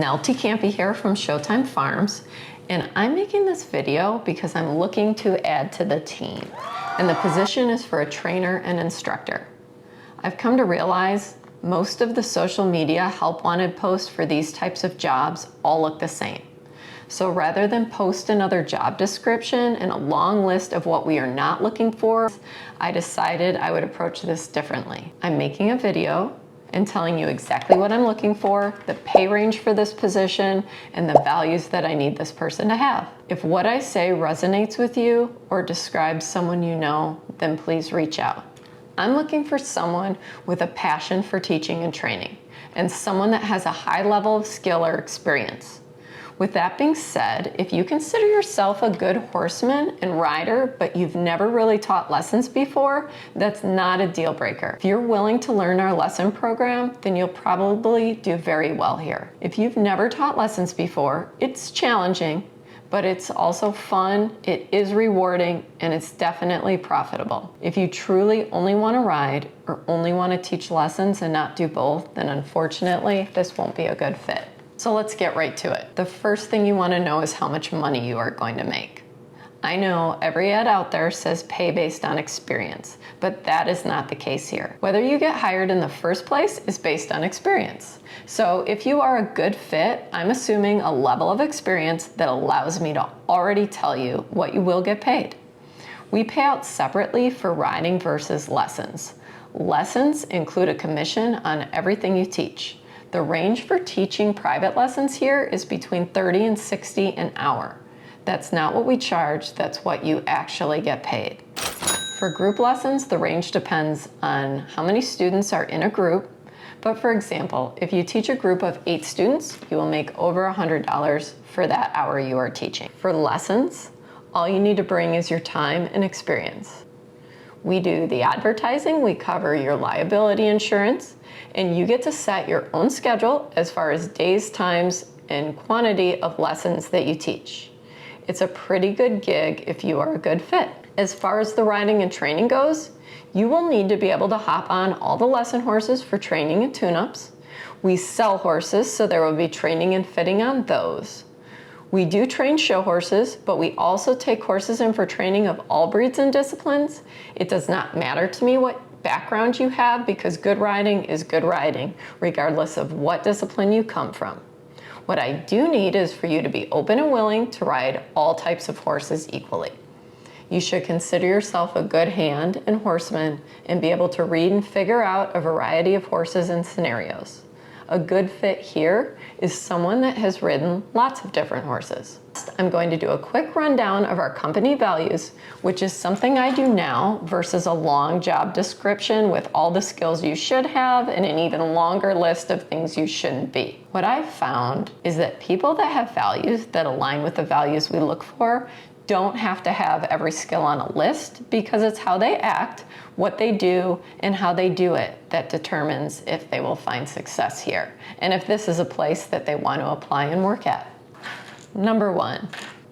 Nell Tekampe here from Showtime Farms, and I'm making this video because I'm looking to add to the team, and the position is for a trainer and instructor. I've come to realize most of the social media help wanted posts for these types of jobs all look the same. So rather than post another job description and a long list of what we are not looking for, I decided I would approach this differently. I'm making a video and telling you exactly what I'm looking for, the pay range for this position, and the values that I need this person to have. If what I say resonates with you or describes someone you know, then please reach out. I'm looking for someone with a passion for teaching and training, and someone that has a high level of skill or experience. With that being said, if you consider yourself a good horseman and rider, but you've never really taught lessons before, that's not a deal breaker. If you're willing to learn our lesson program, then you'll probably do very well here. If you've never taught lessons before, it's challenging, but it's also fun, it is rewarding, and it's definitely profitable. If you truly only want to ride or only want to teach lessons and not do both, then unfortunately, this won't be a good fit. So let's get right to it. The first thing you want to know is how much money you are going to make. I know every ad out there says pay based on experience, but that is not the case here. Whether you get hired in the first place is based on experience. So if you are a good fit, I'm assuming a level of experience that allows me to already tell you what you will get paid. We pay out separately for riding versus lessons. Lessons include a commission on everything you teach. The range for teaching private lessons here is between $30 and $60 an hour. That's not what we charge, that's what you actually get paid. For group lessons, the range depends on how many students are in a group, but for example, if you teach a group of 8 students, you will make over $100 for that hour you are teaching. For lessons, all you need to bring is your time and experience. We do the advertising, we cover your liability insurance, and you get to set your own schedule as far as days, times, and quantity of lessons that you teach. It's a pretty good gig if you are a good fit. As far as the riding and training goes, you will need to be able to hop on all the lesson horses for training and tune-ups. We sell horses, so there will be training and fitting on those. We do train show horses, but we also take horses in for training of all breeds and disciplines. It does not matter to me what background you have because good riding is good riding, regardless of what discipline you come from. What I do need is for you to be open and willing to ride all types of horses equally. You should consider yourself a good hand and horseman and be able to read and figure out a variety of horses and scenarios. A good fit here is someone that has ridden lots of different horses. I'm going to do a quick rundown of our company values, which is something I do now versus a long job description with all the skills you should have and an even longer list of things you shouldn't be. What I've found is that people that have values that align with the values we look for don't have to have every skill on a list because it's how they act, what they do, and how they do it that determines if they will find success here and if this is a place that they want to apply and work at. Number 1,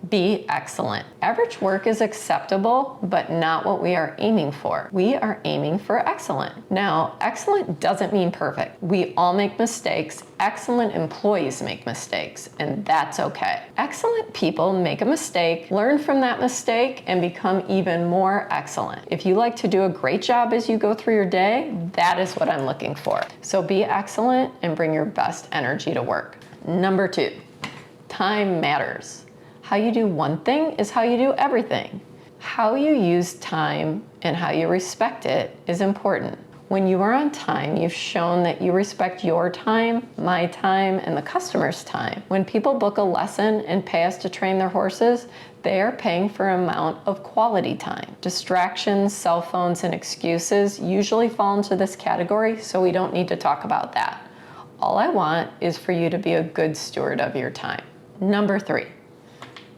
be excellent. Average work is acceptable, but not what we are aiming for. We are aiming for excellent. Now, excellent doesn't mean perfect. We all make mistakes. Excellent employees make mistakes, and that's okay. Excellent people make a mistake, learn from that mistake, and become even more excellent. If you like to do a great job as you go through your day, that is what I'm looking for. So be excellent and bring your best energy to work. Number 2, time matters. How you do one thing is how you do everything. How you use time and how you respect it is important. When you are on time, you've shown that you respect your time, my time, and the customer's time. When people book a lesson and pay us to train their horses, they are paying for an amount of quality time. Distractions, cell phones, and excuses usually fall into this category, so we don't need to talk about that. All I want is for you to be a good steward of your time. Number 3.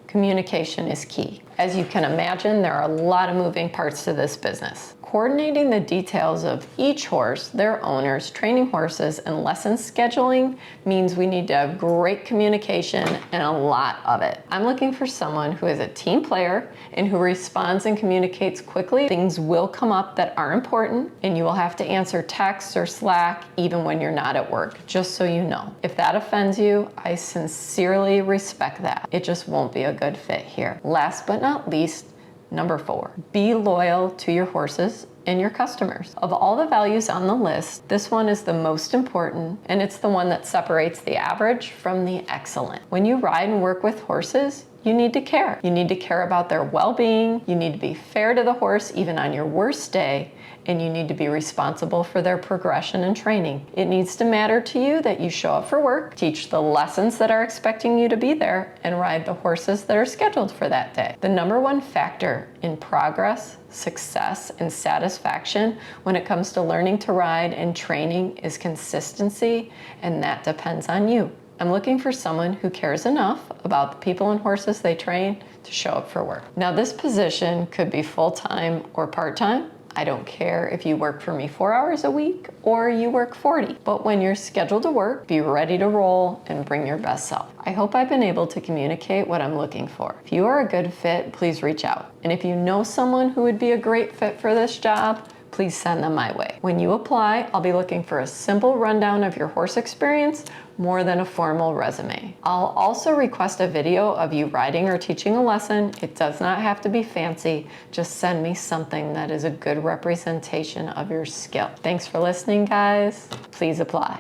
Communication is key. As you can imagine, there are a lot of moving parts to this business. Coordinating the details of each horse, their owners, training horses, and lesson scheduling means we need to have great communication and a lot of it. I'm looking for someone who is a team player and who responds and communicates quickly. Things will come up that are important, and you will have to answer texts or Slack even when you're not at work, just so you know. If that offends you, I sincerely respect that. It just won't be a good fit here. Last but not least, number 4, be loyal to your horses and your customers. Of all the values on the list, this one is the most important, and it's the one that separates the average from the excellent. When you ride and work with horses, you need to care. You need to care about their well-being. You need to be fair to the horse even on your worst day, and you need to be responsible for their progression and training. It needs to matter to you that you show up for work, teach the lessons that are expecting you to be there, and ride the horses that are scheduled for that day. The number one factor in progress, success, and satisfaction when it comes to learning to ride and training is consistency, and that depends on you. I'm looking for someone who cares enough about the people and horses they train to show up for work. Now, this position could be full-time or part-time. I don't care if you work for me 4 hours a week or you work 40. But when you're scheduled to work, be ready to roll and bring your best self. I hope I've been able to communicate what I'm looking for. If you are a good fit, please reach out. And if you know someone who would be a great fit for this job, please send them my way. When you apply, I'll be looking for a simple rundown of your horse experience more than a formal resume. I'll also request a video of you riding or teaching a lesson. It does not have to be fancy. Just send me something that is a good representation of your skill. Thanks for listening, guys. Please apply.